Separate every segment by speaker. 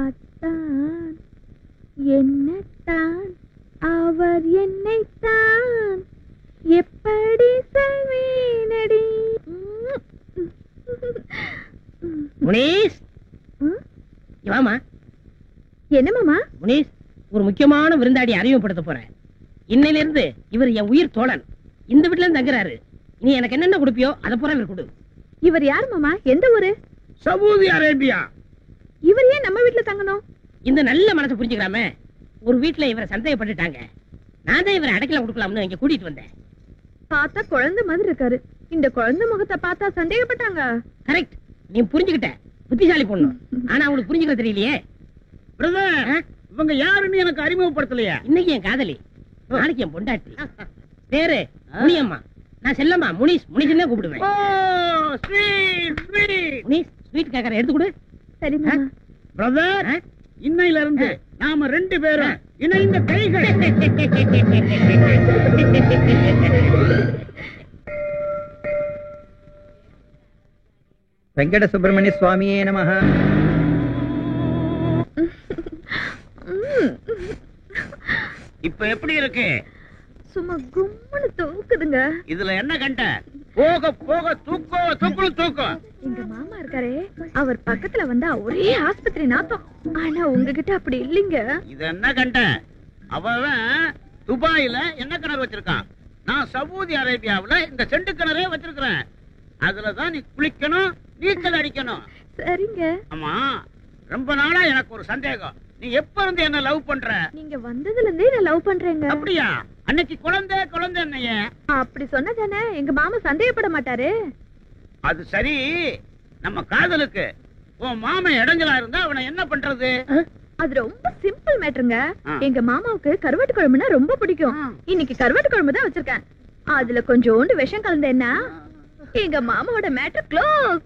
Speaker 1: அத்தான் என்னத்தான் அவர் என்னைத்தான் எப்படி சொல்வேனடி.
Speaker 2: முனீஸ் வாமா.
Speaker 1: என்ன மாமா?
Speaker 2: முனீஸ், ஒரு முக்கியமான விருந்தாடி அறிமுகப்படுத்த போறேன். இன்னையில இருந்து இவர் என் உயிர் தோழன். இந்த வீட்டுல இருந்து தங்குறாரு. நீ எனக்கு என்னென்ன கொடுப்பியோ அதை பூரா இவர் கொடு.
Speaker 1: இவர் யார் மாமா? எந்த ஊரு?
Speaker 3: Saudi Arabia.
Speaker 1: இவர் ஏன் நம்ம வீட்டுல தங்கணும்?
Speaker 2: இந்த நல்ல மனசை புரிஞ்சுக்கிறாம ஒரு வீட்டுல இவரை சந்தேகப்பட்டுட்டாங்க. நான் தான் இவரை அடைக்கலம் கொடுக்கலாம்னு இங்க கூட்டிட்டு வந்தேன்.
Speaker 1: பார்த்தா குழந்தை மாதிரி இருக்காரு. இந்த குழந்தை முகத்தை பார்த்தா சந்தேகப்பட்டாங்க.
Speaker 2: கரெக்ட், நீ புரிஞ்சுக்கிட்ட. புத்திசாலி பொண்ணு. ஆனா அவங்களுக்கு புரிஞ்சுக்க தெரியலையே.
Speaker 3: பிரதர், இவங்க யாருன்னு எனக்கு அறிமுகப்படுத்தலையா?
Speaker 2: இன்னைக்கு என் காதலி, நாளைக்கு என் பொண்டாட்டி. பேரு முனியம்மா. நான் செல்லம்மா. முனிஸ் முனிஸ்னே கூப்பிடுவேன். முனிஸ், ஸ்வீட் கேக்கற எடுத்து கொடு.
Speaker 1: சரி மாமா.
Speaker 3: பிரதர், இன்னையில இருந்து நாம ரெண்டு பேரும் இணைந்த கைகள்.
Speaker 4: வெங்கட சுப்பிரமணிய சுவாமியே நமஹ.
Speaker 3: இப்ப எப்படி இருக்கு?
Speaker 1: சும்மா கும்முன்னு தூக்குதுங்க.
Speaker 3: இதுல என்ன கண்ட? போக போக தூக்கம் தூக்கம் தூக்கம்.
Speaker 1: எங்க மாமா இருக்காரே, அவர் பக்கத்துல வந்தா ஒரே ஆஸ்பத்திரி நாத்தம். ஆனா உங்ககிட்ட அப்படி இல்லைங்க.
Speaker 3: இது என்ன கண்ட? அவன் துபாயில என்ன கிணறு வச்சிருக்கான். நான் சவுதி அரேபியாவுல இந்த செண்டு கிணறே வச்சிருக்கிறேன். அதுலதான் நீ குளிக்கணும், நீச்சல் அடிக்கணும்.
Speaker 1: சரிங்க.
Speaker 3: ஆமா, ரொம்ப நாளா எனக்கு ஒரு சந்தேகம். நீ எப்ப இருந்து என்ன லவ் பண்ற?
Speaker 1: நீங்க வந்ததுல இருந்தே நான் லவ் பண்றேங்க.
Speaker 3: அப்படியா? அன்னைக்கு குழந்தை குழந்தை என்னைய
Speaker 1: அப்படி சொன்னதானே எங்க மாமா சந்தேகப்பட மாட்டாரு.
Speaker 3: அது சரி, நம்ம காதலுக்கு உன் மாமன் இடைஞ்சலா இருந்தா அவனை என்ன பண்றது?
Speaker 1: அது ரொம்ப சிம்பிள் மேட்டருங்க. எங்க மாமாவுக்கு கருவாட்டு குழம்புனா ரொம்ப பிடிக்கும். இன்னைக்கு கருவாட்டு குழம்பு தான் வச்சிருக்கேன். அதுல கொஞ்சோண்டு விஷம் கலந்தேன்னா எங்க மாமாவோட matter close.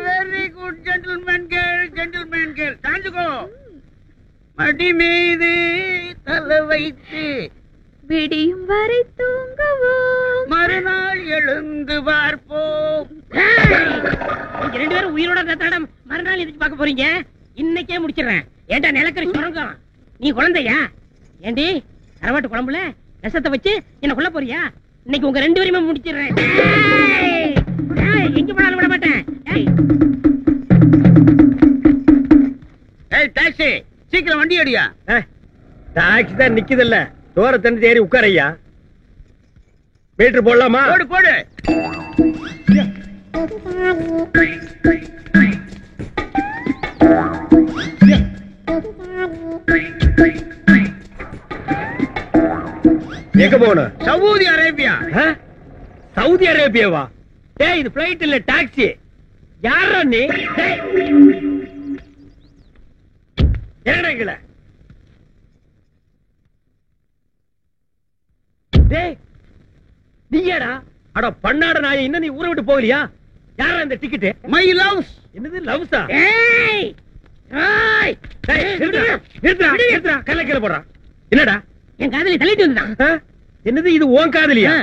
Speaker 3: Very good gentleman girl, gentleman girl. தாஞ்சுகோ. மடி மீது தலை வைத்து
Speaker 1: விடியும் வரை தூங்குவோம்,
Speaker 3: மறுநாள் எழுந்து பார்ப்போம்.
Speaker 2: நீங்க ரெண்டு பேரும் உயிரோட தடம் மறுநாள் எதுக்கு பார்க்க போறீங்க? இன்னைக்கே முடிச்சிடறேன். ஏண்டா நிலக்கரி சுரங்கம், நீ குழந்தையா? ஏண்டி கருவாட்டு குழம்புல விஷத்தை வச்சு என்ன கொல்ல போறியா? இன்னைக்கு உங்க ரெண்டு பேருமே முடிச்சிடுறேன். எங்க போனாலும் விட மாட்டேன்.
Speaker 3: ஏய் டாக்ஸி, சீக்கிரம் வண்டி அடியா.
Speaker 4: டாக்ஸி தான் நிக்குதுல்ல, தோர தண்ணி ஏறி உட்காரையா. மீட்டர் போடலாமா?
Speaker 3: போடு போடு.
Speaker 4: எங்க போகணும்?
Speaker 3: Saudi Arabia.
Speaker 4: சவுதி அரேபியாவா? டேய், இது பிளைட் இல்ல, டாக்ஸி. யாரா நீ? என்னங்கல? டேய், நீயாடா? அட பண்ணாட நாயே, இன்னும் நீ ஊரை விட்டு போகலையா? யாரா இந்த டிக்கெட்?
Speaker 3: My loves.
Speaker 4: என்னது லவ்ஸா?
Speaker 2: ஏய் ஏய்
Speaker 4: நிறுத்துடா, கல்ல போடுறா. என்னடா?
Speaker 2: என் காதலி தள்ளிட்டு வந்துட்டான்.
Speaker 4: என்னது இது உன் காதலியா?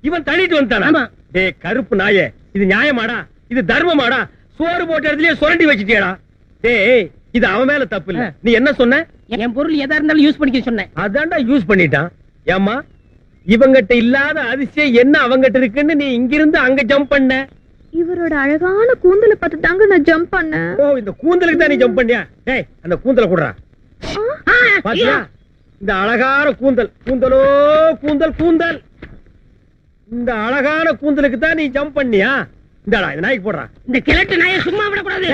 Speaker 4: இவன் தள்ளிட்டு வந்துட்டானா?
Speaker 2: ஆமா.
Speaker 4: டேய் கருப்பு நாயே, இது நியாயமாடா? இது தர்மமாடா? சோறு போட்ட இடத்துலயே சுரண்டி வச்சிட்டியாடா? டேய், இது அவன் மேல தப்பு இல்ல. நீ என்ன சொன்ன?
Speaker 2: என் பொருள் எதா இருந்தாலும் யூஸ் பண்ணிக்க சொன்னேன்.
Speaker 4: அதான்டா யூஸ் பண்ணிட்டான். ஏம்மா, இவங்கிட்ட இல்லாத அதிசயம் என்ன அவங்கிட்ட இருக்குன்னு நீ இங்கிருந்து அங்க ஜம்ப் பண்ண?
Speaker 1: இவரோட அழகான கூந்தலை பார்த்து தாங்க நான் ஜம்ப் பண்ணேன்.
Speaker 4: ஓ, இந்த கூந்தலுக்கு தான் நீ ஜம்ப் பண்ணியா? டேய், அந்த கூந்தலை குடுறா. பாத்தியா? இந்த அழகான கூந்தல், கூந்தலோ கூந்தல் கூந்தல். இந்த அழகான கூந்தலுக்கு தான் நீ ஜம்ப் பண்ணியா? இந்தாடா, இந்த நாய்க்கு போடுறா.
Speaker 2: இந்த கிழட்டு நாயை சும்மா விடக்கூடாது.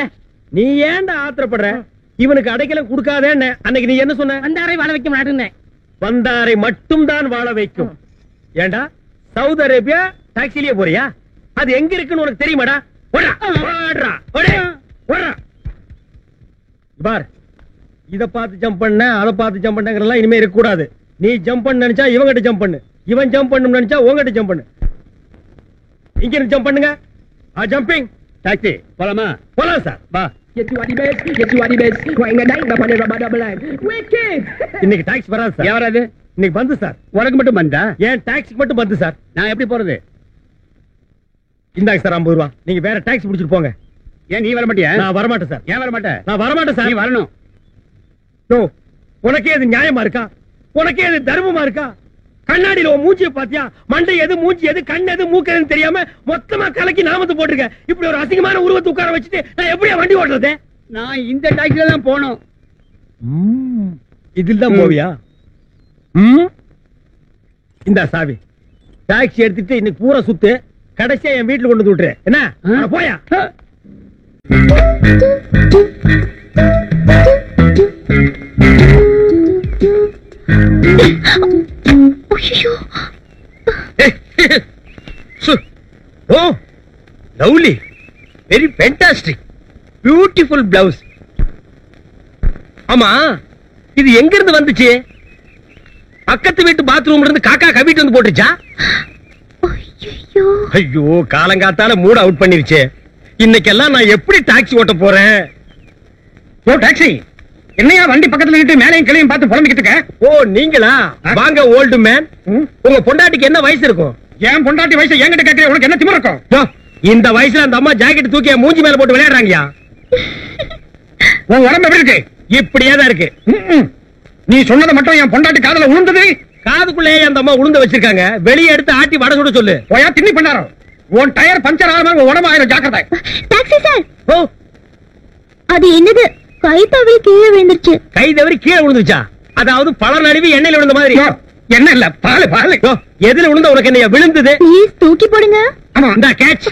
Speaker 4: நீ ஏன்டா ஆத்திரப்படுற? இவனுக்கு அடைக்கலம் கொடுக்காதேன்னு அன்னைக்கு நீ என்ன சொன்ன?
Speaker 2: வந்தாரை வாழ வைக்க மாட்டேன்னு.
Speaker 4: வந்தாரை மட்டும் தான் வாழ வைக்கும். ஏண்டா சவுதி அரேபியா டாக்ஸிலேயே போறியா? அது எங்க இருக்குன்னு உனக்கு தெரியுமாடா? ஓடுறா, ஓடுறா, ஓடுறா. பார், இத பார்த்து ஜம்ப் பண்ண, அத பார்த்து ஜம்ப் பண்ணங்கறதெல்லாம் இனிமே இருக்க கூடாது. நீ ஜம்ப் பண்ண நினைச்சா இவங்கிட்ட ஜம்ப் பண்ணு, இவன் ஜம்ப் பண்ணனும் நினைச்சா உங்ககிட்ட ஜம்ப் பண்ணு. இங்க இருந்து ஜம்ப் பண்ணுங்க. ஜம்பிங் டாக்ஸி போலாமா? போலாம் சார். வா. இன்னைக்கு டாக்ஸி வராது சார்.
Speaker 3: யாராவது?
Speaker 4: இன்னைக்கு பந்து சார்.
Speaker 3: உனக்கு மட்டும் வந்தா?
Speaker 4: ஏன் டாக்ஸிக்கு மட்டும் பந்து சார்.
Speaker 3: நான் எப்படி போறது?
Speaker 4: இந்தாங்க சார் 50 ரூபா. நீங்க வேற டாக்ஸி பிடிச்சிட்டு போங்க.
Speaker 3: ஏன் நீ வர மாட்டியா?
Speaker 4: நான் வரமாட்டேன் சார்.
Speaker 3: ஏன் வர மாட்டேன்?
Speaker 4: நான் வரமாட்டேன் சார்.
Speaker 3: நீ வரணும்.
Speaker 4: உனக்கே இது நியாயமா இருக்கா? உனக்கே இது தர்மமா இருக்கா? கண்ணாடியில உன் மூஞ்சியை பாத்தியா? மண்டை எது, மூஞ்சி எது, கண் எது, மூக்கு எதுன்னு தெரியாம மொத்தமா கலக்கி நாமத்தை போட்டிருக்க. இப்படி ஒரு அசிங்கமான உருவத்தை உட்கார வச்சுட்டு நான் எப்படியா வண்டி ஓட்டுறது?
Speaker 3: நான் இந்த டாக்ஸில தான் போனோம்.
Speaker 4: இதில் தான் போவியா? இந்த சாவி டாக்ஸி எடுத்துட்டு இன்னைக்கு பூரா சுத்து, கடைசியா என் வீட்டுல கொண்டு வந்து விட்டுரு. என்ன போயா? ஓ lovely, very fantastic, beautiful blouse. ஆமா, இது எங்க இருந்து வந்துச்சு? பக்கத்து வீட்டு பாத்ரூம்ல இருந்து காக்கா கவிட்டு வந்து போட்டுச்சா? ஐயோ, காலங்காத்தால மூட அவுட் பண்ணிருச்சு. இன்னைக்கெல்லாம் நான் எப்படி டாக்ஸி ஓட்ட போறேன்?
Speaker 3: ஓ டாக்ஸி, என்னையா வண்டி பக்கத்துல நின்று மேலையும் கிளையும் பார்த்து புலம்பிக்கிட்டு இருக்க?
Speaker 4: ஓ நீங்களா? வாங்க ஓல்டு மேன். உங்க பொண்டாட்டிக்கு என்ன வயசு இருக்கும்?
Speaker 3: ஏன் பொண்டாட்டி வயசு என்கிட்ட கேட்க உனக்கு என்ன திமிரு இருக்கும்?
Speaker 4: இந்த வயசுல அந்த அம்மா ஜாக்கெட் தூக்கி மூஞ்சி மேல போட்டு விளையாடுறாங்கயா.
Speaker 3: உன் உடம்பு எப்படி இருக்கு?
Speaker 4: இப்படியே தான் இருக்கு.
Speaker 3: நீ சொன்னது மட்டும் என் பொண்டாட்டி காதுல விழுந்தது.
Speaker 4: காதுக்குள்ளே அந்த அம்மா உளுந்து வச்சிருக்காங்க, வெளியே எடுத்து ஆட்டி வட சுட சொல்லு.
Speaker 3: போயா திண்ணி பண்ணாரோ, உன் டயர் பஞ்சர் ஆகாம உன் உடம்பு ஆயிரம். ஜாக்கிரதை.
Speaker 1: Taxi sir.
Speaker 4: ஓ,
Speaker 1: அது என்னது? கை தவறி கீழே விழுந்துருச்சு.
Speaker 4: கை தவறி கீழே விழுந்துச்சா? அதாவது பல நழுவி எண்ணெயில விழுந்த மாதிரி.
Speaker 3: என்ன இல்ல, பாலு பாலு.
Speaker 4: எதுல விழுந்த உனக்கு என்ன விழுந்தது?
Speaker 1: ப்ளீஸ் தூக்கி போடுங்க.
Speaker 3: ஆமா,
Speaker 4: இந்த கேட்ச்.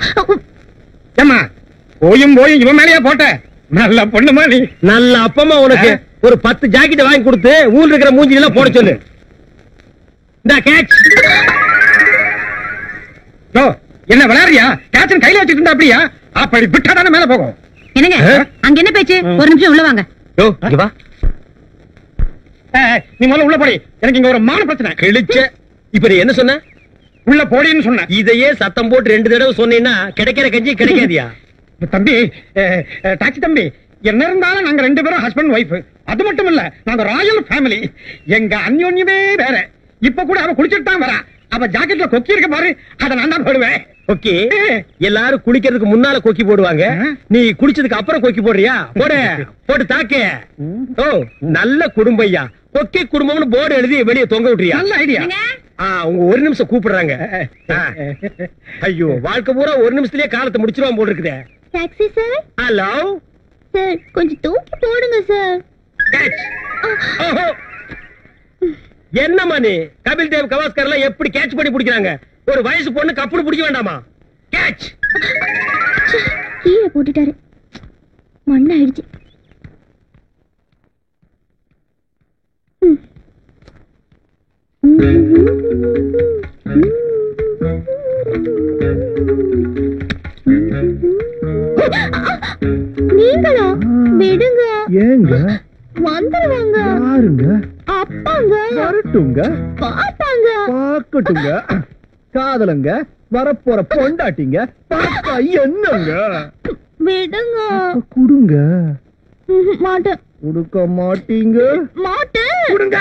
Speaker 3: ஏமா போயும் இவன் மேலேயே போட்ட? நல்ல பொண்ணுமா நீ.
Speaker 4: நல்ல அப்பமா உனக்கு ஒரு 10 ஜாக்கெட் வாங்கி கொடுத்து ஊர்ல இருக்கிற மூஞ்சி எல்லாம் போட சொல்லு. இந்த கேட்ச்.
Speaker 3: என்ன விளையாடுறியா? கேட்சன் கையில வச்சுட்டு இருந்தா அப்படியா? அப்படி விட்டாதானே மேல போகும்.
Speaker 1: என்னங்க அங்க என்ன பேச்சு? ஒரு நிமிஷம் உள்ள வாங்க.
Speaker 4: இங்க வா.
Speaker 3: நீ முதல்ல உள்ள போடி, எனக்கு இங்க ஒரு மான பிரச்சனை.
Speaker 4: கிழிச்ச. இப்ப நீ என்ன சொன்ன?
Speaker 3: உள்ள போடின்னு சொன்ன.
Speaker 4: இதையே சத்தம் போட்டு 2 தடவை சொன்னீங்கன்னா கிடைக்கிற கஞ்சி கிடைக்காதியா?
Speaker 3: தம்பி, டாக்ஸி தம்பி, என்ன இருந்தாலும் நாங்க 2 பேரும் ஹஸ்பண்ட் ஒய்ஃப். அது மட்டும் இல்ல, நாங்க ராயல் ஃபேமிலி. எங்க அந்யோன்யமே வேற. இப்ப கூட அவ குளிச்சுட்டு தான் வரா. அவ ஜாக்கெட்ல கொக்கி இருக்க பாரு, அத நான் தான் போடுவேன்.
Speaker 4: கொக்கி? எல்லாரும் குளிக்கிறதுக்கு முன்னால கொக்கி போடுவாங்க, நீ குளிச்சதுக்கு அப்புறம் கொக்கி போடுறியா? போடு, போட்டு தாக்கு. ஓ நல்ல குடும்பையா. கொக்கி குடும்பம்னு போர்டு எழுதி வெளியே தொங்க விட்டுறியா?
Speaker 3: நல்ல ஐடியா.
Speaker 4: உங்க ஒரு நிமிஷம் கூப்பிடுறாங்க. ஐயோ, வாழ்க்கை பூரா ஒரு நிமிஷத்துலயே காலத்தை முடிச்சிருவான் போல் இருக்குதே.
Speaker 1: Taxi sir.
Speaker 4: ஹலோ
Speaker 1: சார், கொஞ்சம் தூக்கி போடுங்க சார்.
Speaker 4: என்னமா நீ? கபில் தேவ் கவாஸ்கர் எல்லாம் எப்படி கேட்ச் பண்ணி பிடிக்கிறாங்க? ஒரு வயசு பொண்ணு கப்புனு பிடிக்க வேண்டாமா? கேட்ச்.
Speaker 1: கீழே போட்டுட்டாரு, மண்ணாயிடுச்சு. நீங்களா? விடுங்க.
Speaker 5: ஏங்க?
Speaker 1: வந்துருவாங்க.
Speaker 5: யாருங்க?
Speaker 1: அப்பாங்க.
Speaker 5: வரட்டுங்க,
Speaker 1: பாப்பாங்க.
Speaker 5: பாக்கட்டுங்க. காதலங்க, வரப்போற பொண்டாட்டிங்க, பாக்கா என்னங்க?
Speaker 1: விடுங்க.
Speaker 5: குடுங்க.
Speaker 1: மாட்டேன்.
Speaker 5: குடுக்க மாட்டீங்க?
Speaker 1: மாட்டேன்.
Speaker 5: குடுங்க.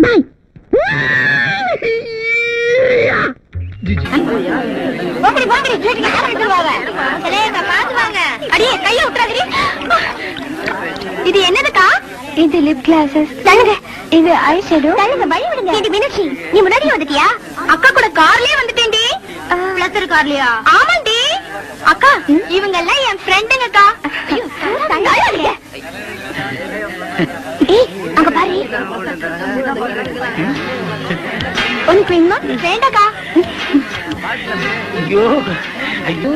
Speaker 1: பாய். இது என்னதுக்கா? இது லிப் கிளாஸஸ். தள்ளுங்க. இது ஐ ஷேடோ. தள்ளுங்க, பை விடுங்க. இது மீனாட்சி, நீ முன்னாடி வந்துட்டியா? அக்கா கூட கார்லயே வந்துட்டேன்டி. பிளஸர் கார்லயா? ஆமாண்டி. அக்கா, இவங்க எல்லாம் என் ஃப்ரெண்டுங்கக்கா. தள்ளுங்க. ஏய், அங்க பாரு. உனக்கு வேணுமா? வேண்டாக்கா.
Speaker 2: ஐயோ ஐயோ,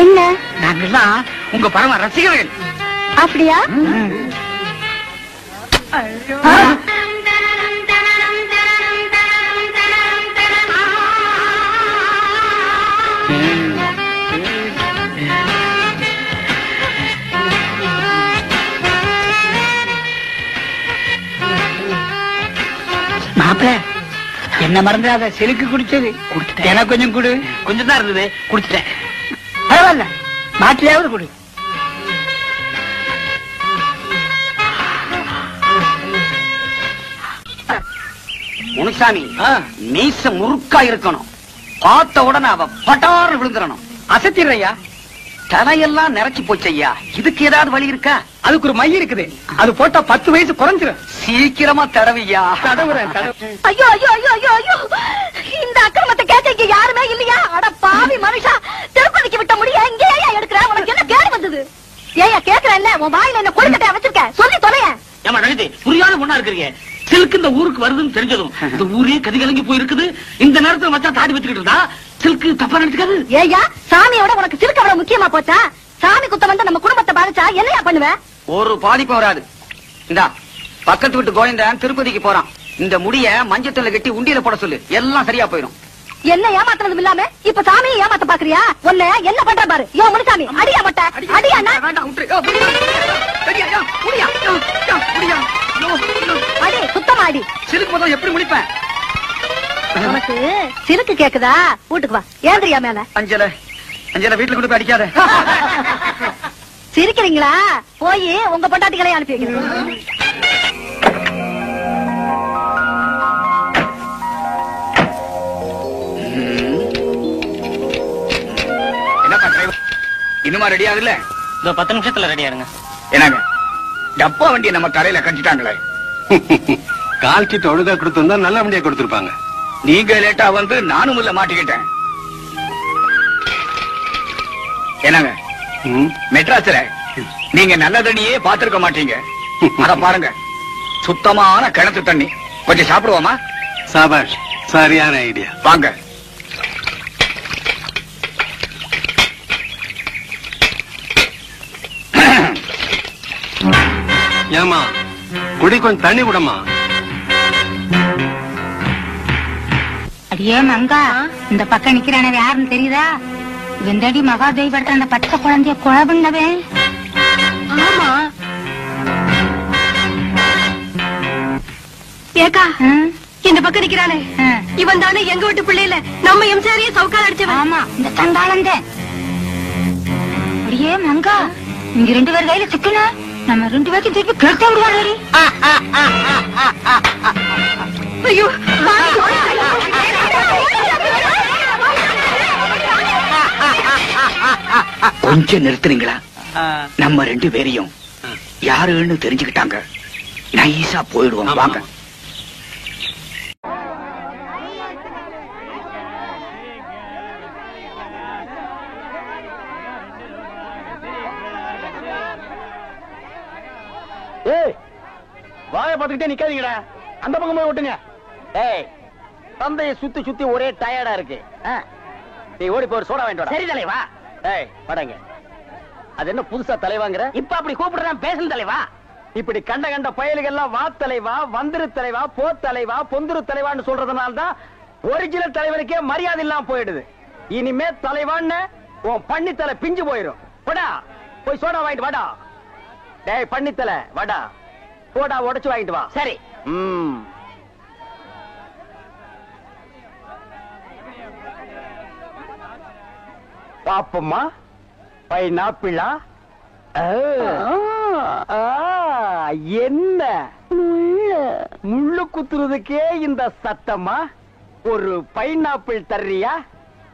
Speaker 1: என்ன?
Speaker 2: நாங்கெல்லாம் உங்க பரம ரசிகர்கள்.
Speaker 1: அப்படியா?
Speaker 2: மாப்பிள்ள, என்ன மறந்துடாத. செலுக்கு குடிச்சது எனக்கு கொஞ்சம் கொடு. கொஞ்சம் தான் இருந்தது, குடிச்சிட்டேன். பரவாயில்ல, பாட்டிலாவது கொடு.
Speaker 6: முனுசாமி மீச முறுக்கா இருக்கணும். பார்த்த உடனே அவ பட்டாறு விழுந்துடணும்.
Speaker 3: அசத்திடுறையா,
Speaker 6: தலையெல்லாம் நிறைச்சு போச்சு ஐயா. இதுக்கு ஏதாவது வழி இருக்கா?
Speaker 3: அதுக்கு ஒரு மை இருக்குது, அது போட்டா 10 வயசு குறைஞ்சிரும்.
Speaker 6: சீக்கிரமா தடவையா.
Speaker 3: தடவுறேன்.
Speaker 1: ஐயோ ஐயோ ஐயோ ஐயோ ஐயோ, இந்த அக்கிரமத்தை கேட்க இங்க யாருமே இல்லையா? அட பாவி மனுஷா, திருப்பதிக்கு விட்ட முடிய இங்கே ஏன் எடுக்கிற? உனக்கு என்ன கேடு வந்தது? ஏயா கேக்குறேன்ல, உன் வாயில என்ன கொழுக்கட்டையா வச்சிருக்க? சொல்லி தொலைய.
Speaker 2: ஏமா நடித்து புரியாத பொண்ணா இருக்கிறீங்க. சில்க் இந்த ஊருக்கு வருதுன்னு தெரிஞ்சதும் இந்த ஊரே கதிகலங்கி போயிருக்குது. இந்த நேரத்துல மச்சான் தாடி வச்சுக்கிட்டு இருந்தா சில்க் தப்பா நினைச்சுக்காது.
Speaker 1: ஏயா, சாமியோட உனக்கு சிறுக்க அவ்வளவு முக்கியமா போச்சா? சாமி குத்தம் வந்து நம்ம குடும்பத்தை பாதிச்சா என்னையா பண்ணுவ?
Speaker 6: ஒரு பாதிப்பு வராது. இந்தா பக்கத்து வீட்டு கோவிந்தன் திருப்பதிக்கு போறான். இந்த முடிய மஞ்சத்துல கட்டி உண்டியில போட சொல்லு, எல்லாம் சரியா போயிடும்.
Speaker 1: என்ன ஏமாத்துறதும் இல்லாம இப்ப சாமியை ஏமாத்த பாக்குறியா? உன்ன என்ன பண்ற பாரு. யோ முனுசாமி, அடியா மட்ட அடியா. அடி சுத்தமா அடி.
Speaker 6: சிலுக்கு போதும் எப்படி முடிப்பேன்?
Speaker 1: உனக்கு சிறுக்கு கேக்குதா? வீட்டுக்கு வா. ஏந்திரியா மேல.
Speaker 6: அஞ்சல அஞ்சல வீட்டுல கொண்டு போய் அடிக்காத.
Speaker 1: சிரிக்கிறீங்களா? போய் உங்க பொண்டாட்டிகளை அனுப்பி வைக்கிறேன்.
Speaker 6: இன்னுமா ரெடி ஆகுதுல?
Speaker 2: 10 நிமிஷத்துல ரெடி ஆயிருங்க.
Speaker 6: என்னங்க டப்பா வண்டியை நம்ம தலையில கட்டிட்டாங்களே.
Speaker 7: கால் சீட்டு ஒழுங்கா கொடுத்திருந்தா நல்ல வண்டியா கொடுத்திருப்பாங்க.
Speaker 6: நீங்க லேட்டா வந்து நானும் உள்ள மாட்டிக்கிட்டேன். என்னங்க மெட்ராஸ்ல நீங்க நல்ல தண்ணியே பாத்திருக்க மாட்டீங்க. அத பாருங்க, சுத்தமான கிணத்து தண்ணி. கொஞ்சம் சாப்பிடுவோமா?
Speaker 7: சாபாஷ், சரியான ஐடியா.
Speaker 6: வாங்க.
Speaker 7: ஏமா குடி கொஞ்சம் தண்ணி விடமா.
Speaker 8: அடியே மங்கா, இந்த பக்கம் நிக்கிறானே யாருன்னு தெரியுதா? வெந்தடி மகாதேவி படத்துல அந்த பச்சை குழந்தைய கொலை பண்ணவே.
Speaker 1: ஆமா. ஏக்கா, இந்த பக்கம் நிக்கிறானே இவன் தானே எங்க வீட்டு பிள்ளையில நம்ம எம்சாரியே சவுக்கால் அடிச்சவன்.
Speaker 8: ஆமா, இந்த தண்டாளந்த. அடியே மங்கா, இங்க 2 பேர் கையில சிக்கன நம்ம 2 பேருக்கு திருப்பி கேட்ட விடுவாரு.
Speaker 1: ஐயோ,
Speaker 6: கொஞ்சம் நிறுத்துறீங்களா? நம்ம 2 பேரையும் யாருன்னு தெரிஞ்சுக்கிட்டாங்க. நைஸா போயிடுவோம். வாங்க.
Speaker 3: வாய பாத்துக்கிட்டே நிக்காதீங்கடா, அந்த பக்கம் போய் ஓட்டுங்க.
Speaker 2: தந்தையை சுத்தி சுத்தி ஒரே டயர்டா இருக்கு.
Speaker 3: நீ ஓடி போய் சோடா வாங்கிட்டு வா.
Speaker 2: சரி தலைவா.
Speaker 3: படங்க. அது என்ன புதுசா தலைவாங்கிற?
Speaker 2: இப்ப அப்படி கூப்பிடுறான் பேசல தலைவா.
Speaker 3: இப்படி கண்ட கண்ட பயலுகெல்லாம் வா தலைவா, வந்திரு தலைவா, போ தலைவா, பொந்துரு தலைவான்னு சொல்றதுனால தான் ஒரிஜினல் தலைவனுக்கே மரியாதை இல்லாம போயிடுது. இனிமே தலைவான்னு உன் பண்ணித்தலை பிஞ்சு போயிடும். போடா போய் சோடா வாங்கிட்டு வாடா. டேய் பண்ணித்தலை வாடா, போடா உடைச்சு வாங்கிட்டு வா.
Speaker 2: சரி.
Speaker 3: பாப்பம்மா, பைனாப்பிளா? என்ன முள்ளு குத்துறதுக்கே இந்த சத்தமா? ஒரு பைனாப்பிள் தர்றியா?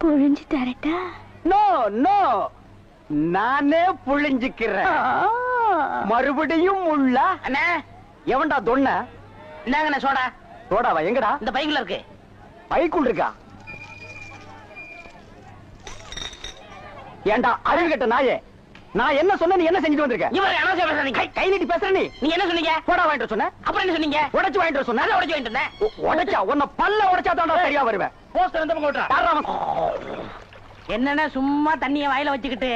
Speaker 1: புழிஞ்சு தரட்டா?
Speaker 3: நோ நோ, நானே புழிஞ்சுக்கிறேன். மறுபடியும் முள்ள?
Speaker 2: அண்ணே,
Speaker 3: எவன்டா தொன்ன?
Speaker 2: என்னங்கண்ணே சோடா?
Speaker 3: சோடாவா? எங்கடா?
Speaker 2: இந்த பைக்குல இருக்கு.
Speaker 3: பைக்குள் இருக்கா? ஏண்டா அறிவு கட்ட நாயே, நான் என்ன சொன்ன நீ என்ன செஞ்சுட்டு வந்திருக்க?
Speaker 2: இவர் அனாவசியம் பேசுறீங்க.
Speaker 3: கை நீட்டி பேசுற நீ.
Speaker 2: நீங்க என்ன சொன்னீங்க?
Speaker 3: போடா வாங்கிட்டு சொன்ன.
Speaker 2: அப்புறம் என்ன சொன்னீங்க?
Speaker 3: உடைச்சு வாங்கிட்டு சொன்ன.
Speaker 2: உடைச்சு வாங்கிட்டு இருந்தேன்.
Speaker 3: உடைச்சா உன்னை பல்ல உடைச்சா தாண்டா சரியா வருவேன்.
Speaker 2: போஸ்டர் எந்த பக்கம் ஓட்டுறா? என்னன்னா சும்மா தண்ணிய வாயில வச்சுக்கிட்டு.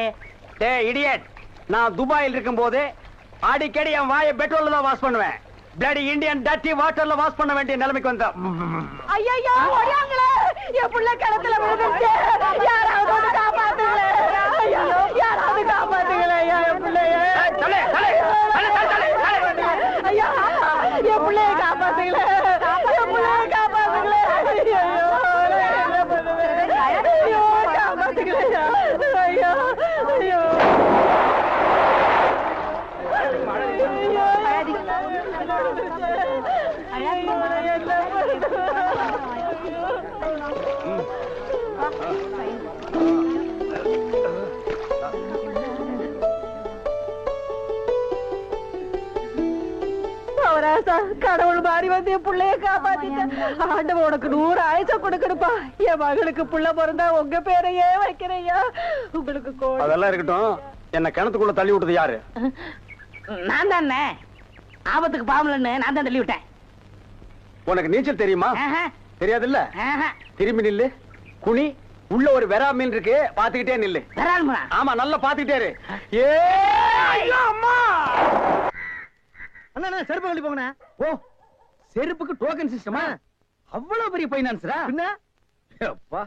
Speaker 3: டேய் இடியட், நான் துபாயில் இருக்கும் போது அடிக்கடி என் வாயை பெட்ரோல்ல தான் வாஷ் பண்ணுவேன். பிளடி இந்தியன் டர்ட்டி வாட்டர்ல வாஷ் பண்ண வேண்டிய நிலைமைக்கு வந்தா.
Speaker 1: ஐயோ, ஓடியாங்களே, என் புள்ள கிணத்துல விழுந்துச்சு. யாராவது வந்து காப்பாத்துங்களே. ஐயோ, யாராவது காப்பாத்துங்களே. என் பிள்ளைய
Speaker 3: தலை தலை தலை தலை தலை.
Speaker 1: ஐயா, என் பிள்ளைய காப்பாத்துங்களே. என் பிள்ளைய காப்பாத்துங்களே. ஐயோ, என்ன பண்ணுவேன்? ஐயோ, காப்பாத்துங்களே. ஐயோ ஐயோ. ஐயோ
Speaker 9: ஆத்தா, கடவுள் மாறி வந்து என் பிள்ளைய காப்பாத்திட்டேன். ஆண்டவன் உனக்கு 100 ஆயுசம் கொடுக்கணுப்பா. என் மகளுக்கு புள்ள பிறந்தா உங்க பேரையே வைக்கிறையா. உங்களுக்கு
Speaker 3: அதெல்லாம் இருக்கட்டும். என்ன கிணத்துக்குள்ள தள்ளி விட்டது யாரு?
Speaker 2: நான் தானே ஆபத்துக்கு பாவலன்னு நான் தான் தள்ளி விட்டேன்.
Speaker 3: உனக்கு நீச்சல் தெரியுமா? தெரியாதுல்ல. திரும்பி நில்லு, குனி. உள்ள ஒரு வெறா மீன் இருக்கு, பாத்துக்கிட்டே நில்லு. ஆமா, நல்லா பாத்துக்கிட்டே இரு.
Speaker 5: அண்ணா செருப்பு கழட்டி போங்கண்ணே.
Speaker 3: ஓ, செருப்புக்கு டோக்கன் சிஸ்டமா? அவ்வளவு பெரிய பைனான்ஸ்ரா?
Speaker 5: என்ன
Speaker 3: அப்பா,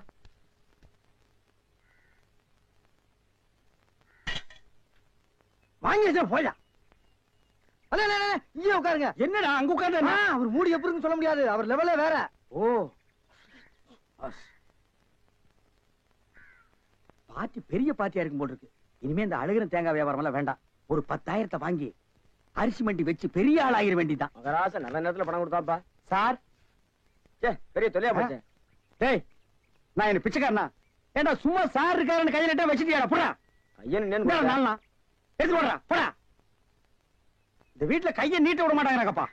Speaker 5: வாங்கி வச்சா போயா. இங்கே உட்காருங்க.
Speaker 3: என்னடா அங்க உட்கார்ந்து?
Speaker 5: அவர் மூடி எப்படின்னு சொல்ல முடியாது, அவர் லெவலே வேற.
Speaker 3: ஓ, பாட்டி பெரிய பாட்டியா இருக்கும் போல இருக்கு. இனிமே இந்த அழுகிற தேங்காய் வியாபாரம் எல்லாம் வேண்டாம். ஒரு 10,000 வாங்கி அரிசி மண்டி வச்சு பெரிய ஆள் ஆகிற வேண்டிதான்.
Speaker 4: மகராச நல்ல நேரத்துல பணம் கொடுத்தாப்பா.
Speaker 3: சார், பெரிய தொலையா போச்சு. டேய், நான் என்ன பிச்சைக்காரனா? ஏண்டா சும்மா சார் இருக்காருன்னு கையில நட்டா வச்சுட்டியாடா? போடா
Speaker 4: ஐயன்
Speaker 3: நாளா எடுத்து போடுறா. போடா, இந்த வீட்டுல கையை நீட்ட விட மாட்டாங்கப்பா.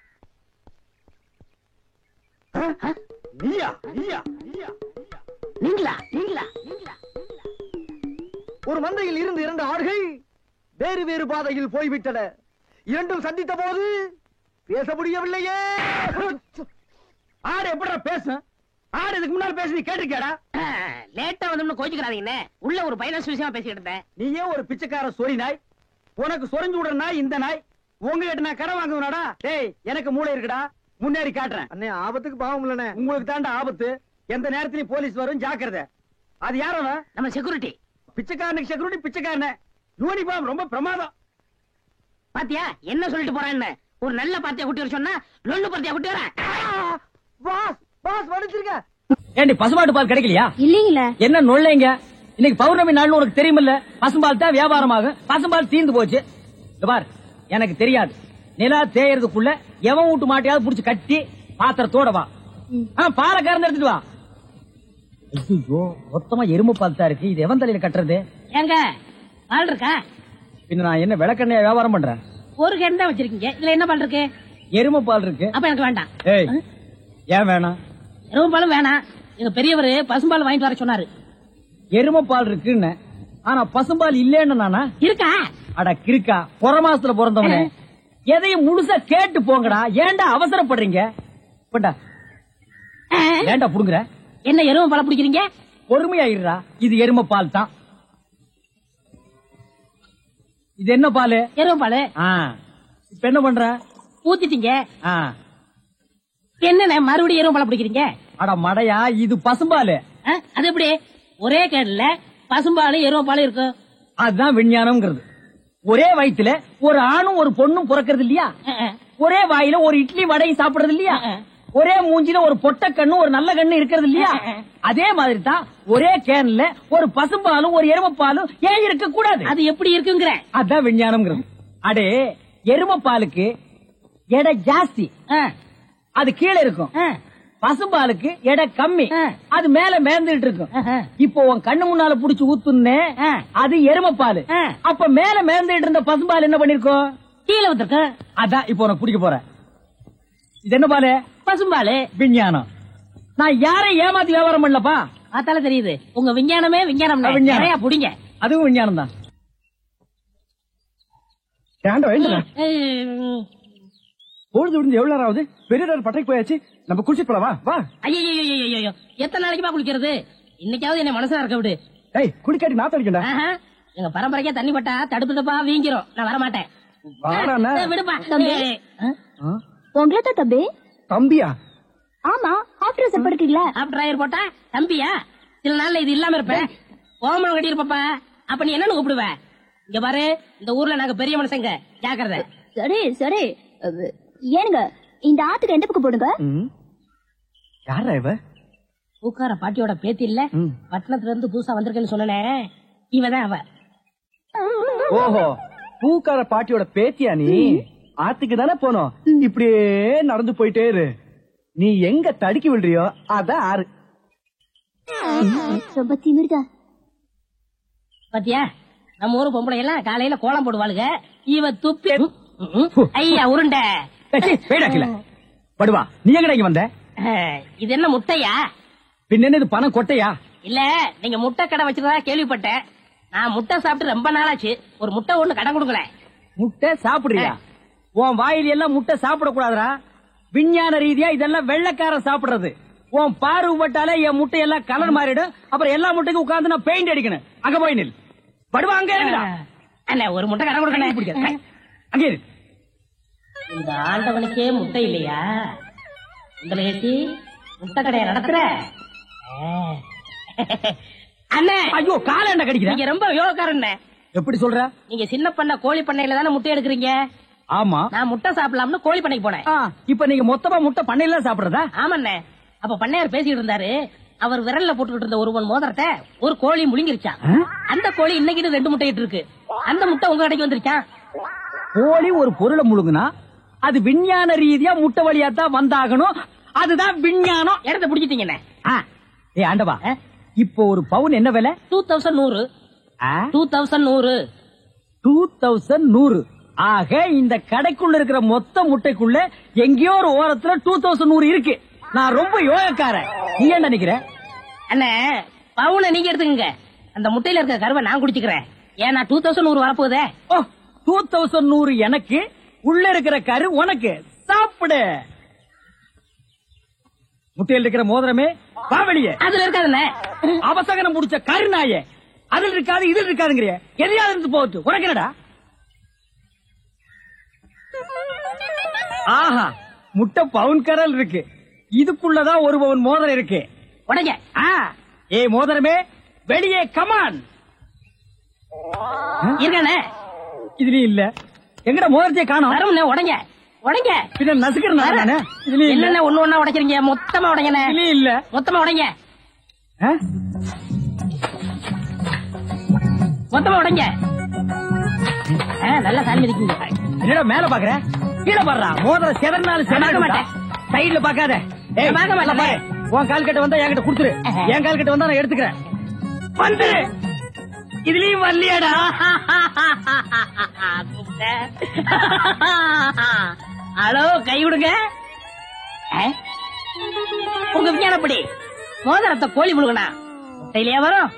Speaker 3: நீயா நீயா நீயா
Speaker 2: நீங்களா நீங்களா நீங்களா?
Speaker 5: ஒரு மந்தையில் இருந்து 2 ஆடுகள் வேறு வேறு பாதையில் போய்விட்டன. இரண்டும் சந்தித்த போது பேச முடியவில்லையே.
Speaker 3: ஆடு எப்படா பேசும்? ஆடு இதுக்கு முன்னால பேசி நீ கேட்டிருக்கியாடா?
Speaker 2: லேட்டா வந்து கோச்சுக்கிறாதீங்கன்னு உள்ள ஒரு பைனான்ஸ் விஷயமா பேசிக்கிட்டு இருந்தேன்.
Speaker 3: நீயே ஒரு பிச்சைக்கார சொறி நாய். உனக்கு சொரிஞ்சு விடுற நாய் இந்த நாய். உங்ககிட்ட நான் கடை வாங்குவனாடா? டேய், எனக்கு மூளை இருக்குடா, முன்னேறி காட்டுறேன்.
Speaker 5: அண்ணே, ஆபத்துக்கு பாவம் இல்லண்ணே.
Speaker 3: உங்களுக்கு தாண்டா ஆபத்து. எந்த நேரத்திலயும் போலீஸ் வரும், ஜாக்கிரதை. அது யாரும்
Speaker 2: நம்ம செக்யூரிட்டி.
Speaker 3: பிச்சைக்காரனுக்கு செக்யூரிட்டி பிச்சைக்காரன. யூனிஃபார்ம் ரொம்ப பிரமாதம்.
Speaker 2: பாத்தியா என்ன சொல்லிட்டு போறேன்னு? ஒரு நல்ல பாத்தியா குட்டி வர சொன்னா லொல்லு பாத்தியா குட்டி வரேன்.
Speaker 5: பாஸ் பாஸ் வடிச்சிருக்க.
Speaker 4: ஏண்டி பசுமாட்டு பால் கிடைக்கலையா?
Speaker 1: இல்லீங்களா?
Speaker 4: என்ன நொல்லைங்க? இன்னைக்கு பௌர்ணமி நாள்னு உனக்கு தெரியுமில்ல? பசும்பால் தான் வியாபாரமாகும். பசும்பால் தீர்ந்து போச்சு. பார், எனக்கு தெரியாது. நிலா தேயறதுக்குள்ள எவன் வீட்டு மாட்டையாவது புடிச்சு கட்டி பாத்திரத்தோட வா. பாலை கறந்து எடுத்துட்டு வா. ஐயோ, மொத்தமா எறும்பு பால் தான் இருக்கு. இது எவன் தலையில கட்டுறது?
Speaker 2: ஏங்க பால் இருக்கா?
Speaker 4: பின்ன நான் என்ன விளக்கெண்ணெய் வியாபாரம் பண்றேன்?
Speaker 2: ஒரு கேன் தான் வச்சிருக்கீங்க, இதுல என்ன பால் இருக்கு?
Speaker 4: எருமை பால் இருக்கு.
Speaker 2: அப்ப எனக்கு வேண்டாம்.
Speaker 4: ஏய், ஏன் வேணாம்?
Speaker 2: எருமை பாலும் வேணாம். எங்க பெரியவரு பசும்பால் வாங்கிட்டு வர சொன்னாரு.
Speaker 4: எருமை பால் இருக்குன்னு, ஆனா பசும்பால் இல்லேன்னு நானா?
Speaker 2: இருக்கா?
Speaker 4: அட கிறுக்கா, புற மாசத்துல பிறந்தவனே, எதையும் முழுசா கேட்டு போங்கடா. ஏன்டா அவசரப்படுறீங்க? போண்டா, ஏன்டா புடுங்குற?
Speaker 2: என்ன எருமை பால் பிடிக்கிறீங்க?
Speaker 4: பொறுமையாயிடுறா. இது எருமை பால் தான். இது என்ன பால்?
Speaker 2: எருமை பால்.
Speaker 4: இப்ப என்ன பண்ற?
Speaker 2: ஊத்திட்டீங்க. என்ன மறுபடியும் எருமை பால் பிடிக்கிறீங்க?
Speaker 4: அட மடையா, இது பசும்பால்.
Speaker 2: அது எப்படி ஒரே கேன்ல பசும்பால் எருமை பால் இருக்கும்?
Speaker 4: அதுதான் விஞ்ஞானம்ங்கிறது. ஒரே வயித்துல ஒரு ஆணும் ஒரு பொண்ணும் பிறக்கிறது இல்லையா? ஒரே வாயில ஒரு இட்லி வடையும் சாப்பிடுறது இல்லையா? ஒரே மூஞ்சில ஒரு பொட்ட கண்ணு ஒரு நல்ல கண்ணு இருக்கிறது இல்லையா? அதே மாதிரி தான் ஒரே கேன்ல ஒரு பசும்பாலும் ஒரு எருமைப்பாலும் ஏன் இருக்க கூடாது?
Speaker 2: அது எப்படி இருக்குங்கிற?
Speaker 4: அதான் விஞ்ஞானம்ங்கிறது. அடே, எருமைப்பாலுக்கு எடை ஜாஸ்தி, அது கீழே இருக்கும். பசும்பாலுக்கு எடை கம்மி, அது மேல மேந்துட்டு இருக்கும். இப்போ உன் கண்ணு முன்னால புடிச்சு ஊத்துனே, அது எருமைப்பால். அப்ப மேல மேந்துட்டு இருந்த பசும்பால் என்ன பண்ணிருக்கோம்?
Speaker 2: கீழே வந்துருக்கு.
Speaker 4: அதான் இப்போ உனக்கு குடிக்க போற. இது என்ன பாலு?
Speaker 2: பசும்பால்.
Speaker 4: விஞ்ஞானம். நான் யாரையும் ஏமாத்தி வியாபாரம் பண்ணலப்பா.
Speaker 2: அதால தெரியுது உங்க விஞ்ஞானமே விஞ்ஞானம். நிறைய புடிங்க.
Speaker 4: அதுவும் விஞ்ஞானம் தான். பொழுது விடுந்து எவ்வளவு நேரம் ஆகுது? பெரிய பட்டைக்கு போயாச்சு. நம்ம குளிச்சுட்டு போலாமா? வா.
Speaker 2: ஐயோ, எத்தனை நாளைக்குமா குளிக்கிறது? இன்னைக்காவது என்ன மனசா இருக்க விடு.
Speaker 4: ஏய், குடிக்காட்டி நான் தடிக்கண்டா.
Speaker 2: எங்க பரம்பரைக்கே தண்ணி பட்டா தடுப்பு தப்பா வீங்கிரும். நான் வரமாட்டேன். விடுப்பா.
Speaker 1: உங்களை தான் தம்பி.
Speaker 4: தம்பியா?
Speaker 1: ஆமா, ஆஃப் ட்ரெஸ் படுக்கீங்களா?
Speaker 2: ஆஃப் டிரைவர் போட்டா தம்பியா? சில நாள்ல இது இல்லாம இருப்பேன். ஓமனம் கட்டி இருப்பா. அப்ப நீ என்னன்னு கூப்பிடுவ? இங்க பாரு, இந்த ஊர்ல நாங்க பெரிய மனுஷங்க, ஜாக்கிரதை.
Speaker 1: சரி சரி. ஏனுங்க, இந்த ஆத்துக்கு எந்த பக்கம் போடுங்க?
Speaker 4: யாரா இவ?
Speaker 2: பூக்கார பாட்டியோட பேத்தி இல்ல, பட்டணத்துல இருந்து புதுசா வந்திருக்கேன்னு சொன்னே, இவதான் அவ.
Speaker 4: ஓஹோ, பூக்கார பாட்டியோட பேத்தியா நீ? ஆத்துக்கு தானே போனோம். இப்படியே நடந்து போயிட்டே இரு. நீ எங்க தடுக்கி விடுறியோ அதான் ஆறு.
Speaker 1: ரொம்ப திமிர்தா.
Speaker 2: பாத்தியா, நம்ம ஊரு பொம்பளை எல்லாம் காலையில கோலம் போடுவாளுங்க. இவ துப்பி ஐயா உருண்ட.
Speaker 10: படுவா நீ எங்கடா இங்க வந்த?
Speaker 2: இது என்ன முட்டையா?
Speaker 10: பின்ன இது பணம் கொட்டையா?
Speaker 2: இல்ல நீங்க முட்டை கடை வச்சிருந்தா கேள்விப்பட்டேன். நான் முட்டை சாப்பிட்டு ரொம்ப நாளாச்சு. ஒரு முட்டை ஒண்ணு கடன் கொடுங்களேன்.
Speaker 10: முட்டை சாப்பிடுறியா? உன் வாயில எல்லாம் முட்டை சாப்பிட கூடாதுடா. விஞ்ஞான ரீதியா இதெல்லாம் வெள்ளைக்காரன் சாப்பிடுறது. உன் பார்வை பட்டாலே என் முட்டை எல்லாம் கலர் மாறிடும். அப்புறம் எல்லா முட்டைக்கும் உட்கார்ந்து நான் பெயிண்ட் அடிக்கணும். அங்க போய் நில். படுவா அங்க இருடா.
Speaker 2: அண்ணே ஒரு முட்டை கடன் கொடுக்கணும்.
Speaker 10: அங்க இரு.
Speaker 2: இந்த ஆண்டவனுக்கே முட்டை இல்லையா? உங்களை ஏற்றி முட்டை கடையை நடத்துற அண்ணே.
Speaker 10: ஐயோ கால என்ன கடிக்கிற?
Speaker 2: நீங்க ரொம்ப யோகக்காரன்.
Speaker 10: எப்படி சொல்ற?
Speaker 2: நீங்க சின்ன பண்ண கோழி பண்ணையில தானே முட்டை எடுக்கிறீங்க?
Speaker 10: ஆமா.
Speaker 2: நான் முட்டை சாப்பிடலாம்னு கோழி பண்ணைக்கு போனேன்.
Speaker 10: இப்ப நீங்க மொத்தமா முட்டை பண்ணையில சாப்பிடுறதா?
Speaker 2: ஆமாண்ணே. அப்ப பண்ணையார் பேசிட்டு இருந்தாரு. அவர் விரல்ல போட்டுக்கிட்டு இருந்த ஒரு மோதிரத்தை ஒரு கோழி முழுங்கிருச்சா. அந்த கோழி இன்னைக்கு 2 முட்டை இட்டு இருக்கு. அந்த முட்டை உங்க கடைக்கு வந்துருச்சா?
Speaker 10: கோழி ஒரு பொருளை முழுங்குனா அது விஞ்ஞான ரீதியா முட்டை வழியா தான் வந்தாகணும். அதுதான் விஞ்ஞானம்.
Speaker 2: இடத்த பிடிச்சிட்டீங்கண்ணே.
Speaker 10: ஏ ஆண்டவா, இப்போ ஒரு பவுன் என்ன விலை?
Speaker 2: 2100.
Speaker 10: 2100. ஆக இந்த கடைக்குள்ள இருக்கிற மொத்த முட்டைக்குள்ள எங்கேயோ ஒரு ஓரத்துல 2100 இருக்கு. நான் ரொம்ப யோகக்காரன். நீ என்ன நினைக்கிற?
Speaker 2: அண்ணே பவுனை நீங்க எடுத்துக்கங்க. அந்த முட்டையில இருக்க கருவை நான் குடிச்சுக்கிறேன். ஏன்னா 2100 வரப்போகுதே.
Speaker 10: 2100 எனக்கு, உள்ள இருக்கிற கரு உனக்கு. சாப்பிடு. முட்டையில் இருக்கிற மோதிரமே பாவலியே.
Speaker 2: அதுல இருக்காதுண்ணே.
Speaker 10: அவசகனம் முடிச்ச கருநாயே. அதுல இருக்காது இதுல இருக்காதுங்கிற. எதையாவது இருந்து போட்டு உனக்கு என்னடா? ஆஹா, முட்டை பவுன் கரல் இருக்கு. இதுக்குள்ளதான் ஒரு பவுன் மோதிரம் இருக்கு.
Speaker 2: உடங்க.
Speaker 10: ஏ மோதிரமே வெளியே கமான்.
Speaker 2: இருக்கானே
Speaker 10: இதுலயும் இல்ல. எங்கட மோதிரத்தையே காணோம்.
Speaker 2: வரும்ண்ணே. உடங்க உடங்க.
Speaker 10: பின்ன நசுக்கிறேன்.
Speaker 2: இல்ல ஒண்ணு ஒண்ணா உடைக்கிறீங்க. மொத்தமா உடைங்கண்ணே.
Speaker 10: இல்ல
Speaker 2: மொத்தமா உடைங்க. மொத்தமா உடைங்க. நல்லா சாமி இருக்கீங்க.
Speaker 10: என்னடா மேல பாக்குற? கீழே பாடுறா. மோதிரம் செதறினாலும் செதற மாட்டேன். சைடுல பாக்காத. உன் கால் கட்ட வந்தா என்கிட்ட குடுத்துரு. என் கால் கட்ட வந்தா நான் எடுத்துக்கிறேன். வந்துரு. இதுலயும் வரலையாடா?
Speaker 2: ஹலோ, கை விடுங்க. உங்க விஞ்ஞானப்படி மோதிரத்தை கோழி முழுகனா முட்டையிலேயே வரும்.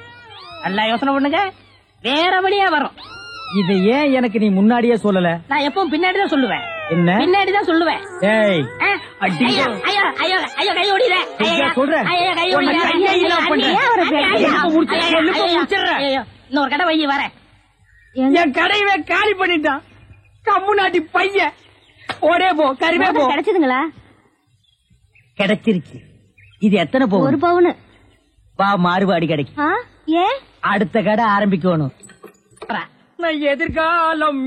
Speaker 2: நல்லா யோசனை பண்ணுங்க. வேற வழியா வரும்.
Speaker 10: இதை ஏன் எனக்கு நீ முன்னாடியே சொல்லல?
Speaker 2: நான் எப்பவும் பின்னாடிதான் சொல்லுவேன்.
Speaker 10: என்ன?
Speaker 2: பின்னாடிதான் சொல்லுவேன்.
Speaker 10: ஏய்
Speaker 2: ஐயோ ஐயோ ஐயோ ஐயோ, கை ஓடிற.
Speaker 10: சொல்றேன்.
Speaker 2: இன்னொரு கடை வைய வர.
Speaker 10: என் கடையவே காலி பண்ணிட்டான். கம்முனாட்டி பையன். ஓடே போ. கருவே போ.
Speaker 1: கிடைச்சதுங்களா?
Speaker 10: கிடைச்சிருச்சு. இது எத்தனை பவுன்?
Speaker 1: 1 பவுன்.
Speaker 10: வா மாறுபாடி கடைக்கு.
Speaker 1: ஏன்?
Speaker 10: அடுத்த கடை ஆரம்பிக்கணும். நான் எதிர்காலம்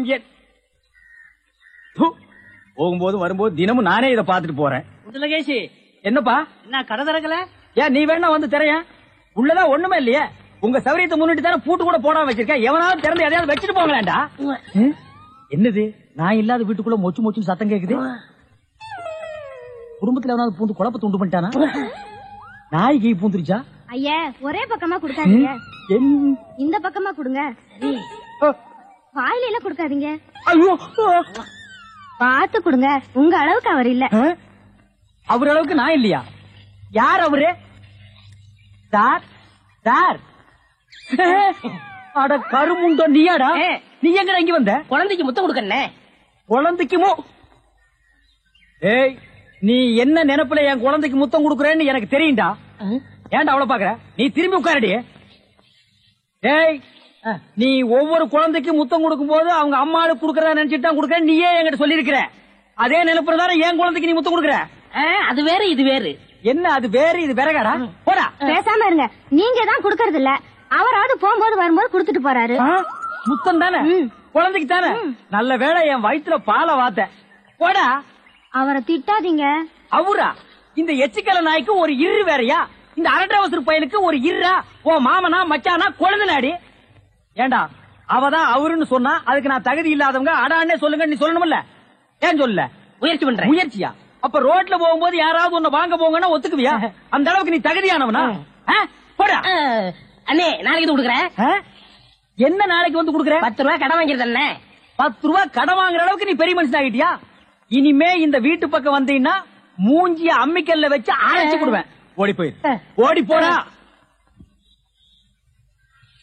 Speaker 10: போகும்போது வரும்போது தினமும் நானே இதை பாத்துட்டு போறேன்.
Speaker 2: முதலகேஷி,
Speaker 10: என்னப்பா?
Speaker 2: என்ன கடை திறக்கல?
Speaker 10: ஏன் நீ வேணா வந்து திரையன். உள்ளதான் ஒண்ணுமே இல்லையே. உங்க சௌரியத்தை முன்னிட்டு தானே பூட்டு கூட போடாம வச்சிருக்கேன். எவனாவது திறந்து எதையாவது வச்சுட்டு போங்களேன்டா. என்னது நான் இல்லாத வீட்டுக்குள்ள மொச்சு மொச்சு சத்தம் கேக்குது? குடும்பத்துல எவனாவது பூந்து குழப்பத்தை உண்டு பண்ணிட்டானா? நாய்க்கு பூந்துருச்சா?
Speaker 1: ஐயா ஒரே பக்கமா கொடுக்காதீங்க. இந்த பக்கமா கொடுங்க. வாயில எல்லாம் கொடுக்காதீங்க.
Speaker 10: ஐயோ
Speaker 1: பாத்து கொடுங்க. உங்க அளவுக்கு அவர் இல்ல.
Speaker 10: அவர் அளவுக்கு நான் இல்லையா? யார் அவரு? Sir sir. அட கருமுண்டோ நீயாடா? நீ எங்க இங்க வந்த?
Speaker 2: குழந்தைக்கு முத்தம் கொடுக்கண்ணே.
Speaker 10: குழந்தைக்குமோ? ஏய் நீ என்ன நினைப்புல என் குழந்தைக்கு முத்தம் கொடுக்கறேன்னு எனக்கு தெரியும்டா. ஏன்டா அவ்வளவு பாக்குற? நீ திரும்பி உட்காரடி. ஏய் நீ ஒவ்வொரு குழந்தைக்கும் முத்தம் கொடுக்கும் போது அவங்க அம்மாவுக்கு கொடுக்கறதா நினைச்சிட்டு தான் கொடுக்கற. நீயே என்கிட்ட சொல்லிருக்கிற. அதே நினைப்புறதான என் குழந்தைக்கு நீ முத்தம் கொடுக்கற.
Speaker 2: அது வேற இது வேறு.
Speaker 10: என்ன அது வேறு இது வேறகாடா? போடா.
Speaker 1: பேசாம இருங்க. நீங்க தான் கொடுக்கறது இல்ல. அவராவது போகும்போது வரும்போது கொடுத்துட்டு போறாரு.
Speaker 10: முத்தம் தானே குழந்தைக்கு தானே. நல்ல வேளை என் வயிற்றுல பாலை வாத்த. போடா.
Speaker 1: அவரை திட்டாதீங்க.
Speaker 10: அவரா? இந்த எச்சிக்கல நாய்க்கு ஒரு இரு வேறையா? இந்த அரட்டவசர் பையனுக்கு ஒரு இருரா? ஓ மாமனா மச்சானா குழந்தைனாடி. ஏண்டா அவதான் அவருன்னு சொன்னா அதுக்கு நான் தகுதி இல்லாதவங்க அடான்னே சொல்லுங்க நீ சொல்லணும்ல. ஏன் சொல்ல?
Speaker 2: முயற்சி பண்றேன்.
Speaker 10: முயற்சியா? அப்ப ரோட்ல போகும்போது யாராவது ஒண்ணு வாங்க போங்கன்னா ஒத்துக்குவியா? அந்த அளவுக்கு நீ தகுதியானவனா? போடா.
Speaker 2: அண்ணே நாளைக்கு கொடுக்குறேன்.
Speaker 10: என்ன நாளைக்கு வந்து கொடுக்குற?
Speaker 2: 10 ரூபாய் கடன் வாங்கிறது.
Speaker 10: 10 ரூபாய் கடன் வாங்குற அளவுக்கு நீ பெரிய மனுஷன் ஆகிட்டியா? இனிமே இந்த வீட்டு பக்கம் வந்தீங்கன்னா மூஞ்சிய அம்மிக்கல்ல வச்சு அரைச்சு கொடுவேன். ஓடி போயிரு, ஓடி போடா.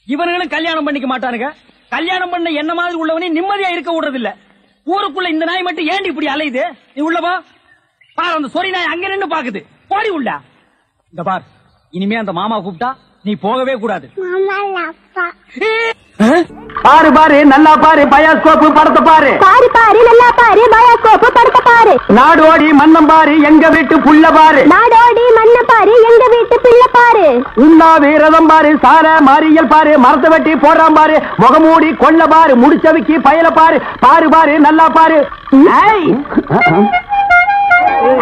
Speaker 10: இவனுங்களும் கல்யாணம் பண்ணிக்க மாட்டானுங்க. கல்யாணம் பண்ண என்ன மாதிரி உள்ளவனே நிம்மதியா இருக்க விடுறது இல்ல. ஊருக்குள்ள இந்த நாய் மட்டும் ஏண்டி இப்படி அலையுது? நீ உள்ளவா பாரு, அந்த சொறி நாய் அங்க நின்னு பாக்குது. போடி உள்ள. இந்த பார், இனிமே அந்த மாமா கூப்பிட்டா நீ போகவே கூடாது.
Speaker 5: பாரு பாரு நல்லா பாரு, பயாஸ்கோப்பு படத்தை பாரு.
Speaker 1: பாரு பாரு நல்லா பாரு, பயாஸ்கோப்பு படத்தை பாரு.
Speaker 5: நாடோடி மன்னம் பாரு, எங்க வீட்டு புள்ள பாரு.
Speaker 1: நாடோடி மண்ண பாரு, எங்க வீட்டு பிள்ளை பாரு.
Speaker 5: உண்ணாவி ரதம் பாரு, சார மாரியல் பாரு, மரத்தை வெட்டி போடுறான் பாரு, முகமூடி கொள்ள பாரு, முடிச்சவிக்கு பயல பாரு. பாரு பாரு நல்லா பாரு.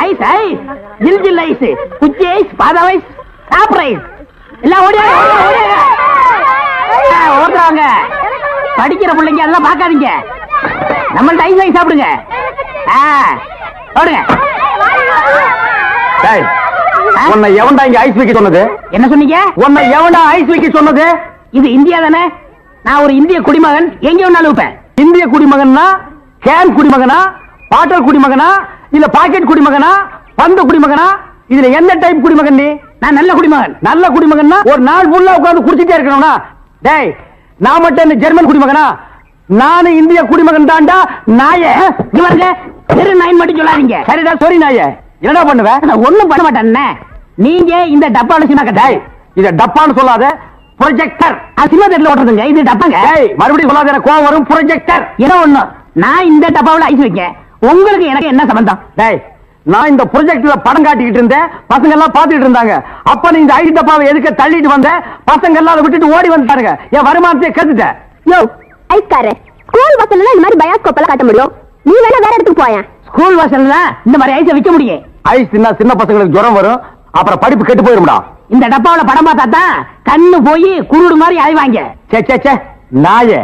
Speaker 5: ஐஸ் ஐஸ், ஜில் ஜில் ஐஸ், குச்சி ஐஸ், பாதாம் ஐஸ், சாப்ரைஸ் எல்லாம் ஓடுறாங்க. படிக்கிற பிள்ளைங்க எல்லாம் பாக்காதீங்க, நம்மள்ட்ட ஐஸ் ஐஸ் சாப்பிடுங்க. ஓடுங்க. உன்னை எவன்டா இங்க ஐஸ் வைக்க சொன்னது? என்ன சொன்னீங்க? உன்னை எவன்டா ஐஸ் வைக்க சொன்னது? இது இந்தியா தானே? நான் ஒரு இந்திய குடிமகன், எங்க வேணாலும் வைப்பேன். இந்திய குடிமகன்னா கேன் குடிமகனா, பாட்டல் குடிமகனா, இல்ல பாக்கெட் குடிமகனா, பந்து குடிமகனா? இதுல எந்த டைப் குடிமகன் நீ? நான் நல்ல குடிமகன். நல்ல குடிமகன்னா ஒரு நாள் ஃபுல்லா உட்கார்ந்து குடிச்சிட்டே இருக்கணும்னா? டேய், நான் மட்டும் என்ன ஜெர்மன் குடிமகனா? நானும் இந்திய குடிமகன் தான்டா. நாயே இவருங்க தெரு நாயின் மட்டும் சொல்லாதீங்க. சரிடா, சாரி நாயே. என்னடா பண்ணுவேன்? நான் ஒண்ணும் பண்ண மாட்டேன். நீங்க இந்த டப்பால சின்ன டேய், இத டப்பான்னு சொல்லாத, ப்ரொஜெக்டர். சினிமா தேட்டர்ல ஓட்டுறதுங்க, இது டப்பாங்க. மறுபடியும் சொல்லாத, எனக்கு கோவம் வரும். ப்ரொஜெக்டர் ஏதோ ஒண்ணு. நான் இந்த டப்பாவில் ஐஸ் வைக்க, உங்களுக்கு எனக்கு என்ன சம்பந்தம்? டேய், நான் இந்த ப்ரொஜெக்ட்ல படம் காட்டிக்கிட்டு இருந்தேன், பசங்க எல்லாம் பாத்துக்கிட்டு இருந்தாங்க. அப்ப நீ இந்த ஐஸ் டப்பாவை எதுக்கு தள்ளிட்டு வந்த? பசங்க எல்லாம் அதை விட்டுட்டு ஓடி வந்துட்டாருங்க. என் வருமானத்தை கத்துட்ட.
Speaker 1: யோ ஐஸ்காரே, ஸ்கூல் வாசல்ல இந்த மாதிரி பயாஸ்கோப்பெல்லாம் காட்ட முடியும். நீ வேணா வேற இடத்துக்கு போயா. ஸ்கூல் வாசல்ல இந்த மாதிரி ஐஸை விற்க முடியும். ஐஸ் தின்னா சின்ன பசங்களுக்கு ஜுரம் வரும், அப்புறம் படிப்பு கெட்டு போயிரும்டா. இந்த டப்பாவில படம் பார்த்தா தான் கண்ணு போய் குருடு மாதிரி அலைவாங்க. சே சே சே நாயே,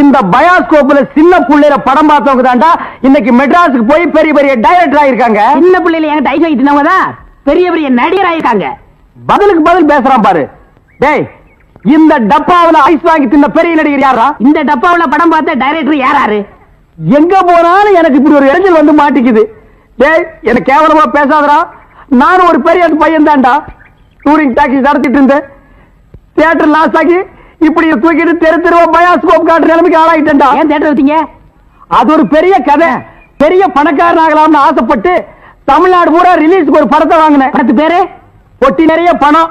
Speaker 1: இந்த பயாஸ்கோப்ல சின்ன புள்ளையில படம் பார்த்தவங்க தான்டா இன்னைக்கு மெட்ராஸுக்கு போய் பெரிய பெரிய டைரக்டர் ஆயிருக்காங்க. சின்ன புள்ளையில என்கிட்ட ஐஸ் வைக்கிறவங்க தான் பெரிய பெரிய நடிகர் ஆயிருக்காங்க. பதிலுக்கு பதில் பேசுறான் பாரு. டேய், இந்த டப்பாவுல ஐஸ் வாங்கி தின்ன பெரிய நடிகர் யாரா? இந்த டப்பாவுல படம் பார்த்த டைரக்டர் யாராரு? எங்க போனாலும் எனக்கு இப்படி ஒரு இடைஞ்சல் வந்து மாட்டிக்குது. டேய், எனக்கு கேவலமா பேசாதடா. நானும் ஒரு பெரிய பையன் தான்டா. டூரிங் டாக்ஸி நடத்திட்டு இருந்தேன். தியேட்டர் லாஸ் ஆகி இப்படி தூக்கிட்டு தெரு தெருவா பயாஸ்கோப் காட்டுற நிலைமைக்கு ஆளாயிட்டா. ஏன் தியேட்டர் வச்சீங்க? அது ஒரு பெரிய கதை. பெரிய பணக்காரன் ஆகலாம்னு ஆசைப்பட்டு தமிழ்நாடு பூரா ரிலீஸ்க்கு ஒரு படத்தை வாங்கினேன். படத்து பேரு பொட்டி நிறைய பணம்.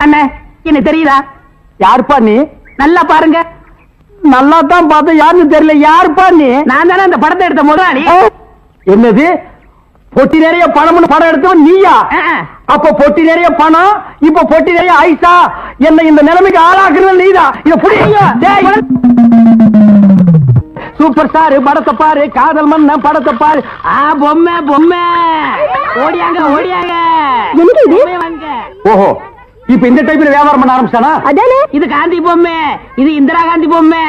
Speaker 1: அண்ணே, என்ன தெரியுதா? யாருப்பா நீ? நல்லா பாருங்க. நல்லா தான் பார்த்தா யாருன்னு தெரியல. யாருப்பா நீ? நான் தானே அந்த படத்தை எடுத்த முதலாளி. என்னது பொட்டி நிறைய பணம்னு படம் எடுத்தவன் நீயா? அப்ப பொட்டி நிறைய பணம், இப்ப பொட்டி நிறைய ஐசா. என்ன இந்த நிலைமைக்கு ஆளாக்குறது நீதான். இத புரியுங்க. சூப்பர் ஸ்டார் படத்தை பாரு, காதல் மன்ன படத்தை பாரு. பொம்மை பொம்மை ஓடியாங்க ஓடியாங்க. ஓஹோ, இப்ப இந்த டைப்ல வியாபாரம் பண்ண ஆரம்பிச்சானா? அதானே. இது காந்தி பொம்மை, இது இந்திரா காந்தி பொம்மை.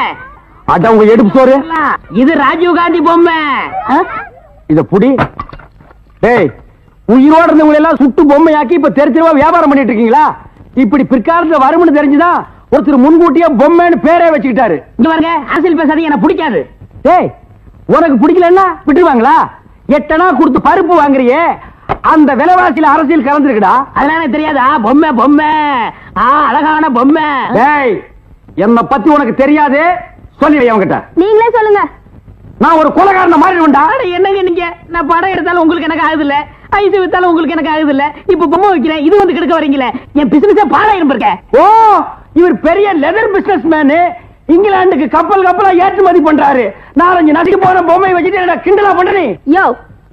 Speaker 1: அட உங்க எடுப்பு சோறு. இது ராஜீவ் காந்தி பொம்மை. இத புடி. டேய், உயிரோட இருந்தவங்க எல்லாம் சுட்டு பொம்மையாக்கி இப்ப தெரிஞ்சவா வியாபாரம் பண்ணிட்டு இருக்கீங்களா? இப்படி பிற்காலத்துல வரும்னு தெரிஞ்சுதான் ஒருத்தர் முன்கூட்டியே பொம்மைன்னு பேரே வச்சுக்கிட்டாரு. இங்க பாருங்க, அரசியல் பேசாதீங்க, எனக்கு பிடிக்காது. டேய், உனக்கு பிடிக்கலன்னா விட்டுருவாங்களா? 8 அணா கொடுத்து பருப்பு வாங்குறியே, அந்த விலைவாசியில அரசியல் கலந்துருக்குடா. அதனால தெரியாதா? பொம்மை பொம்மை, அழகான பொம்மை. டேய், என்ன பத்தி உனக்கு தெரியாது, சொல்லி அவங்கிட்ட. நீங்களே சொல்லுங்க. நான் ஒரு கொலைகாரன மாறிடுவேன்டா. என்னங்க நீங்க? நான் படம் எடுத்தாலும் உங்களுக்கு எனக்கு ஆகுது இல்ல, ஐஸ் வித்தாலும் உங்களுக்கு எனக்கு ஆகுது இல்ல, இப்ப பொம்மை வைக்கிறேன், இது வந்து கெடுக்க வரீங்களே. என் பிசினஸே பாழாயிரும் இருக்க. ஓ, இவர் பெரிய லெதர் பிசினஸ் மேனு. இங்கிலாந்துக்கு கப்பல் கப்பலா ஏற்றுமதி பண்றாரு. 4-5 நாட்டுக்கு போற பொம்மை வச்சுட்டு கிண்டலா பண்றீ? யோ,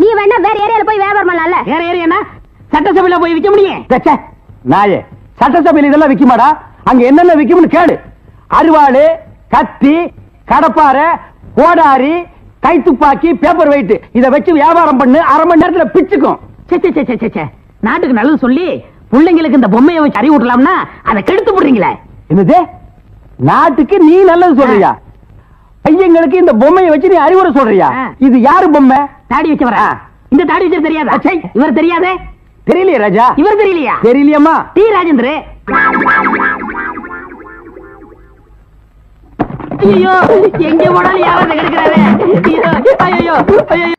Speaker 1: நீ வேணா வேற ஏரியால போய் வியாபாரம் பண்ணலாம்ல. வேற ஏரியானா சட்டசபையில போய் விற்க முடியும். நாயே, சட்டசபையில இதெல்லாம் விக்குமாடா? அங்க என்னென்ன விக்கும்னு கேளு. அருவாளு, கத்தி, கடப்பாரை, கோடாரி, கைத்துப்பாக்கி, பேப்பர் வெயிட். இத வச்சு வியாபாரம் பண்ணு, அரை மணி நேரத்துல பிச்சுக்கும். நாட்டுக்கு நல்லது சொல்லி பிள்ளைங்களுக்கு இந்த பொம்மையை வச்சு அறிவுட்டலாம்னா அதை கெடுத்து போடுறீங்களே. என்னது? நாட்டுக்கு நீ நல்லது சொல்றியா? பையங்களுக்கு இந்த பொம்மையை வச்சு நீ அறிவுரை சொல்றியா? இது யாரு பொம்மை? தாடி வச்சு வர. இந்த தாடி வச்சு தெரியாதா? இவர் தெரியாதே. தெரியலையே ராஜா. இவர் தெரியலையா? தெரியலையம்மா. டி ராஜேந்திர. ஐயோ, எங்க போனாலும் யாராவது கிடைக்கிறாரு. ஐயோ ஐயோ ஐயோ.